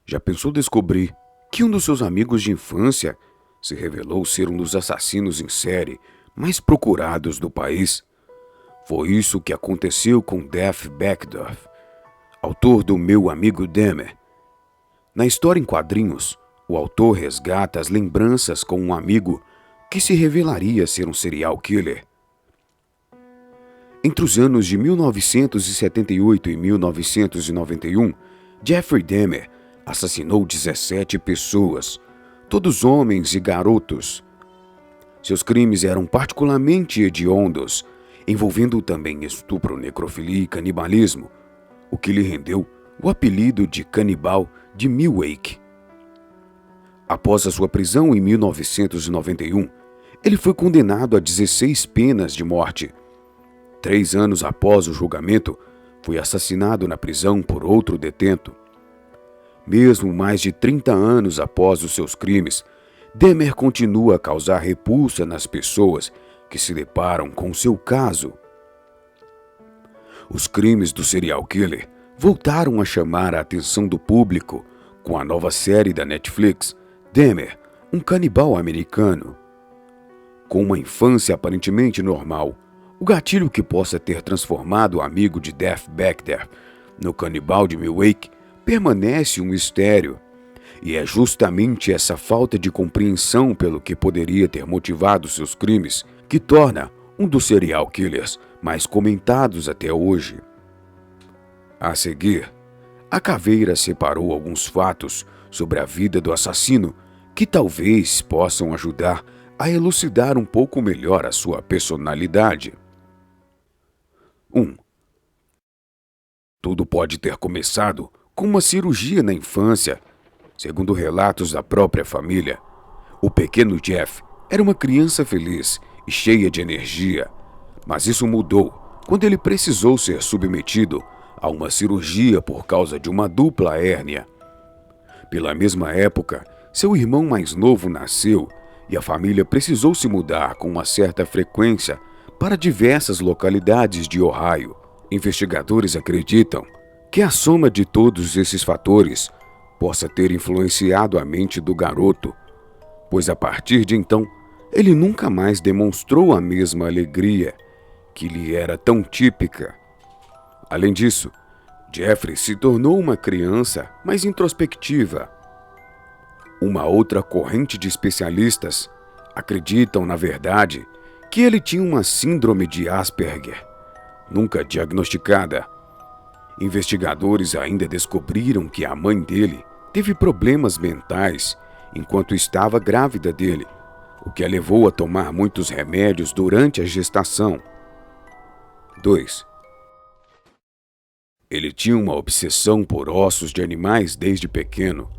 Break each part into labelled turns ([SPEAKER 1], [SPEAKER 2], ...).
[SPEAKER 1] Já pensou descobrir que um dos seus amigos de infância se revelou ser um dos assassinos em série mais procurados do país? Foi isso que aconteceu com Jeff Beckdorf, autor do Meu Amigo Dahmer. Na história em quadrinhos, o autor resgata as lembranças com um amigo que se revelaria ser um serial killer. Entre os anos de 1978 e 1991, Jeffrey Dahmer assassinou 17 pessoas, todos homens e garotos. Seus crimes eram particularmente hediondos, envolvendo também estupro, necrofilia e canibalismo, o que lhe rendeu o apelido de Canibal de Milwaukee. Após a sua prisão em 1991, ele foi condenado a 16 penas de morte. 3 anos após o julgamento, foi assassinado na prisão por outro detento. Mesmo mais de 30 anos após os seus crimes, Dahmer continua a causar repulsa nas pessoas que se deparam com seu caso. Os crimes do serial killer voltaram a chamar a atenção do público com a nova série da Netflix, Dahmer, um canibal americano. Com uma infância aparentemente normal, o gatilho que possa ter transformado o amigo de Jeff Beckdorf no canibal de Milwaukee permanece um mistério. E é justamente essa falta de compreensão pelo que poderia ter motivado seus crimes que torna um dos serial killers mais comentados até hoje. A seguir, a Caveira separou alguns fatos sobre a vida do assassino que talvez possam ajudar a elucidar um pouco melhor a sua personalidade. 1. Tudo pode ter começado com uma cirurgia na infância. Segundo relatos da própria família, o pequeno Jeff era uma criança feliz e cheia de energia, mas isso mudou quando ele precisou ser submetido a uma cirurgia por causa de uma dupla hérnia. Pela mesma época, seu irmão mais novo nasceu e a família precisou se mudar com uma certa frequência para diversas localidades de Ohio. Investigadores acreditam que a soma de todos esses fatores possa ter influenciado a mente do garoto, pois a partir de então, ele nunca mais demonstrou a mesma alegria que lhe era tão típica. Além disso, Jeffrey se tornou uma criança mais introspectiva. Uma outra corrente de especialistas acreditam, na verdade, que ele tinha uma síndrome de Asperger, nunca diagnosticada. Investigadores ainda descobriram que a mãe dele teve problemas mentais enquanto estava grávida dele, o que a levou a tomar muitos remédios durante a gestação. 2. Ele tinha uma obsessão por ossos de animais desde pequeno.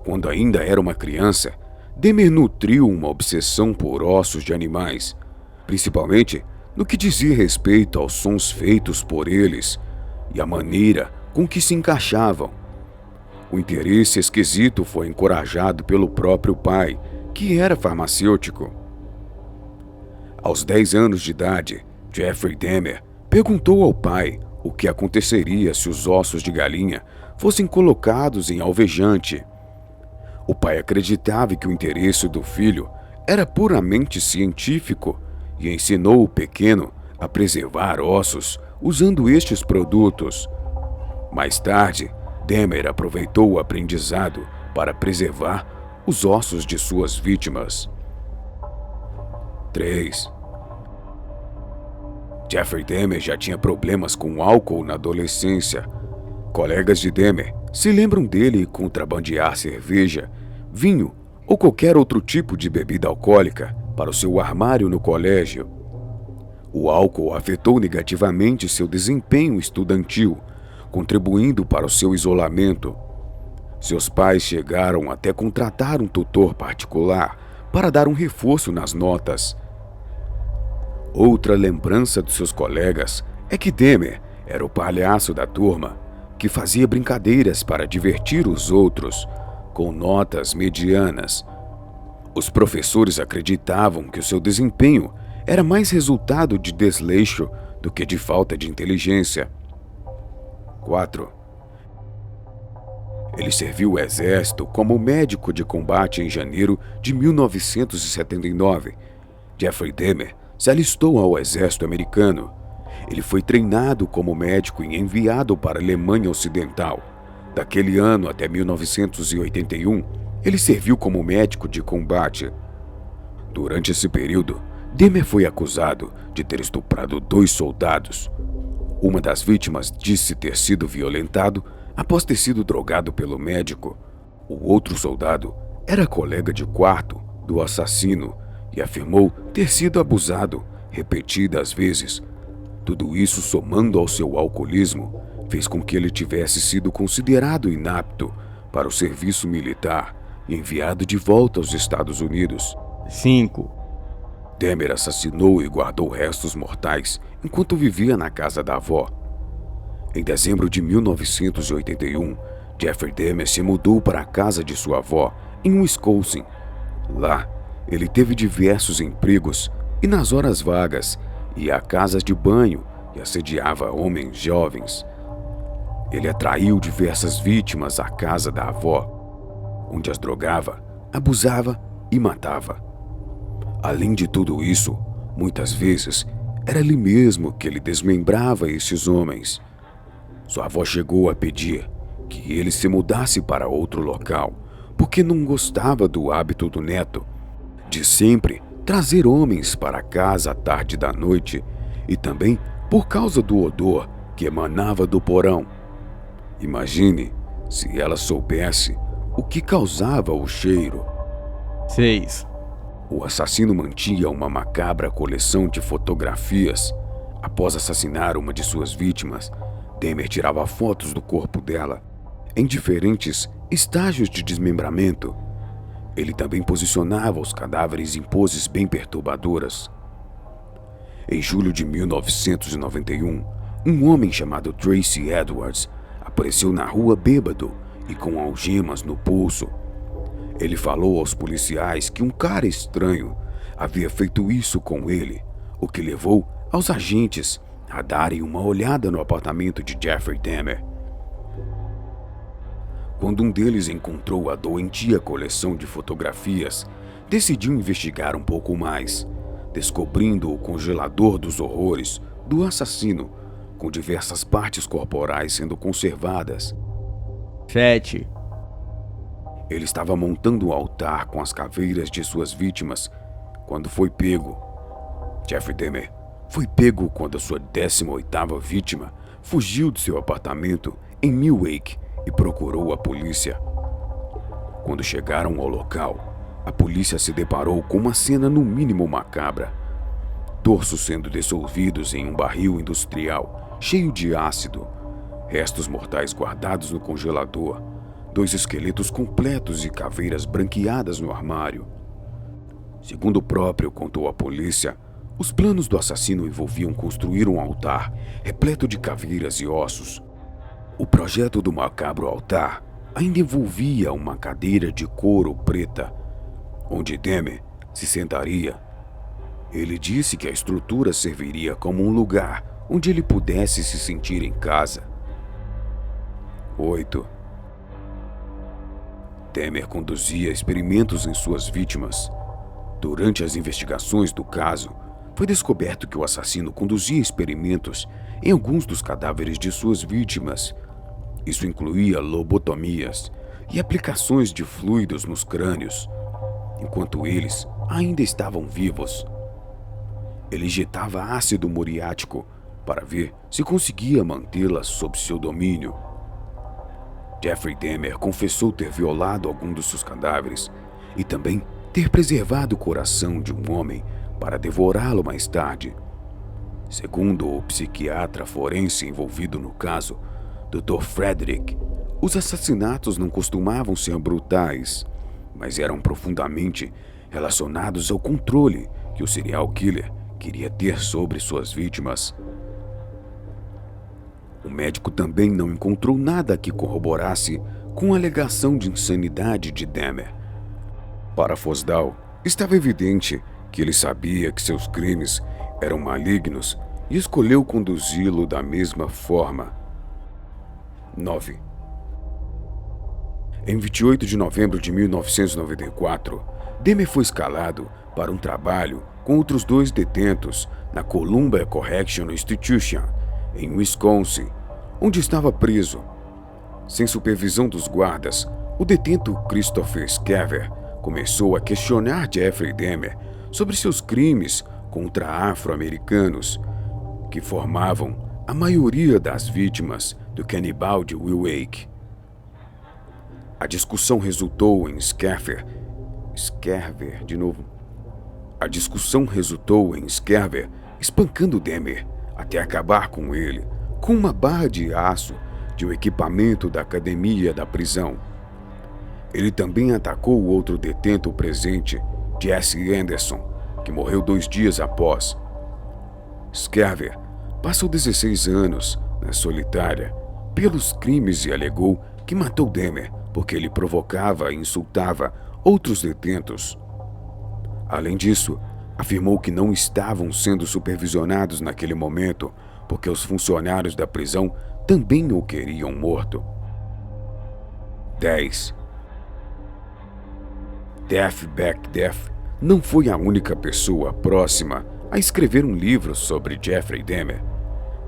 [SPEAKER 1] Quando ainda era uma criança, Dahmer nutriu uma obsessão por ossos de animais, principalmente no que dizia respeito aos sons feitos por eles e a maneira com que se encaixavam. O interesse esquisito foi encorajado pelo próprio pai, que era farmacêutico. Aos 10 anos de idade, Jeffrey Dahmer perguntou ao pai o que aconteceria se os ossos de galinha fossem colocados em alvejante. O pai acreditava que o interesse do filho era puramente científico e ensinou o pequeno a preservar ossos usando estes produtos. Mais tarde, Dahmer aproveitou o aprendizado para preservar os ossos de suas vítimas. 3. Jeffrey Dahmer já tinha problemas com álcool na adolescência. Colegas de Dahmer se lembram dele contrabandear cerveja, vinho ou qualquer outro tipo de bebida alcoólica para o seu armário no colégio. O álcool afetou negativamente seu desempenho estudantil, contribuindo para o seu isolamento. Seus pais chegaram até contratar um tutor particular para dar um reforço nas notas. Outra lembrança de seus colegas é que Dahmer era o palhaço da turma, que fazia brincadeiras para divertir os outros, com notas medianas. Os professores acreditavam que o seu desempenho era mais resultado de desleixo do que de falta de inteligência. 4. Ele serviu o exército como médico de combate em janeiro de 1979. Jeffrey Dahmer se alistou ao exército americano. Ele foi treinado como médico e enviado para a Alemanha Ocidental. Daquele ano até 1981, ele serviu como médico de combate. Durante esse período, Dahmer foi acusado de ter estuprado 2 soldados. Uma das vítimas disse ter sido violentado após ter sido drogado pelo médico. O outro soldado era colega de quarto do assassino e afirmou ter sido abusado repetidas vezes. Tudo isso, somando ao seu alcoolismo, fez com que ele tivesse sido considerado inapto para o serviço militar e enviado de volta aos Estados Unidos.
[SPEAKER 2] 5.
[SPEAKER 1] Dahmer assassinou e guardou restos mortais enquanto vivia na casa da avó. Em dezembro de 1981, Jeffrey Dahmer se mudou para a casa de sua avó, em Wisconsin. Lá, ele teve diversos empregos e, nas horas vagas, ia a casas de banho e assediava homens jovens. Ele atraiu diversas vítimas à casa da avó, onde as drogava, abusava e matava. Além de tudo isso, muitas vezes era ali mesmo que ele desmembrava esses homens. Sua avó chegou a pedir que ele se mudasse para outro local, porque não gostava do hábito do neto de sempre trazer homens para casa à tarde da noite e também por causa do odor que emanava do porão. Imagine se ela soubesse o que causava o cheiro.
[SPEAKER 2] 6.
[SPEAKER 1] O assassino mantinha uma macabra coleção de fotografias. Após assassinar uma de suas vítimas, Dahmer tirava fotos do corpo dela em diferentes estágios de desmembramento. Ele também posicionava os cadáveres em poses bem perturbadoras. Em julho de 1991, um homem chamado Tracy Edwards apareceu na rua bêbado e com algemas no pulso. Ele falou aos policiais que um cara estranho havia feito isso com ele, o que levou aos agentes a darem uma olhada no apartamento de Jeffrey Dahmer. Quando um deles encontrou a doentia coleção de fotografias, decidiu investigar um pouco mais, descobrindo o congelador dos horrores do assassino, com diversas partes corporais sendo conservadas.
[SPEAKER 2] 7.
[SPEAKER 1] Ele estava montando um altar com as caveiras de suas vítimas quando foi pego. Jeffrey Dahmer foi pego quando a sua 18ª vítima fugiu de seu apartamento em Milwaukee e procurou a polícia. Quando chegaram ao local, a polícia se deparou com uma cena no mínimo macabra. Torsos sendo dissolvidos em um barril industrial cheio de ácido, restos mortais guardados no congelador, 2 esqueletos completos e caveiras branqueadas no armário. Segundo o próprio contou à polícia, os planos do assassino envolviam construir um altar repleto de caveiras e ossos. O projeto do macabro altar ainda envolvia uma cadeira de couro preta, onde Dahmer se sentaria. Ele disse que a estrutura serviria como um lugar onde ele pudesse se sentir em casa. 8. Dahmer conduzia experimentos em suas vítimas. Durante as investigações do caso, foi descoberto que o assassino conduzia experimentos em alguns dos cadáveres de suas vítimas. Isso incluía lobotomias e aplicações de fluidos nos crânios, enquanto eles ainda estavam vivos. Ele injetava ácido muriático para ver se conseguia mantê-la sob seu domínio. Jeffrey Dahmer confessou ter violado algum dos seus cadáveres e também ter preservado o coração de um homem para devorá-lo mais tarde. Segundo o psiquiatra forense envolvido no caso, Dr. Frederick, os assassinatos não costumavam ser brutais, mas eram profundamente relacionados ao controle que o serial killer queria ter sobre suas vítimas. O médico também não encontrou nada que corroborasse com a alegação de insanidade de Dahmer. Para Fosdal, estava evidente que ele sabia que seus crimes eram malignos e escolheu conduzi-lo da mesma forma. 9. Em 28 de novembro de 1994, Dahmer foi escalado para um trabalho com outros 2 detentos na Columbia Correctional Institution, em Wisconsin, onde estava preso. Sem supervisão dos guardas, o detento Christopher Scaver começou a questionar Jeffrey Dahmer sobre seus crimes contra afro-americanos, que formavam a maioria das vítimas do canibal de Wewake. A discussão resultou em Scaver espancando Dahmer até acabar com ele com uma barra de aço de um equipamento da academia da prisão. Ele também atacou o outro detento presente, Jesse Anderson, que morreu 2 dias após. Scaver passou 16 anos na solitária pelos crimes e alegou que matou Dahmer porque ele provocava e insultava outros detentos. Além disso, afirmou que não estavam sendo supervisionados naquele momento porque os funcionários da prisão também o queriam morto. 10. Beck Death não foi a única pessoa próxima a escrever um livro sobre Jeffrey Dahmer.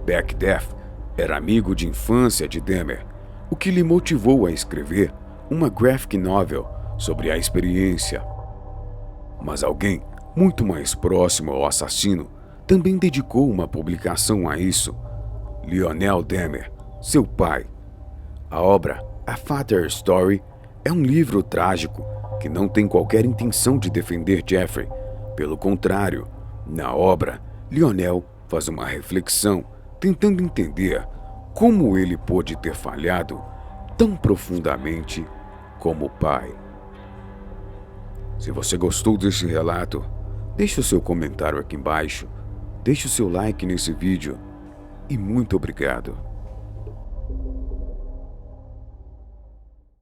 [SPEAKER 1] Beck Death era amigo de infância de Dahmer, o que lhe motivou a escrever uma graphic novel sobre a experiência. Mas alguém muito mais próximo ao assassino também dedicou uma publicação a isso: Lionel Dahmer, seu pai. A obra A Father Story é um livro trágico que não tem qualquer intenção de defender Jeffrey. Pelo contrário, na obra, Lionel faz uma reflexão tentando entender como ele pôde ter falhado tão profundamente como pai. Se você gostou desse relato, deixe o seu comentário aqui embaixo, deixe o seu like nesse vídeo e muito obrigado.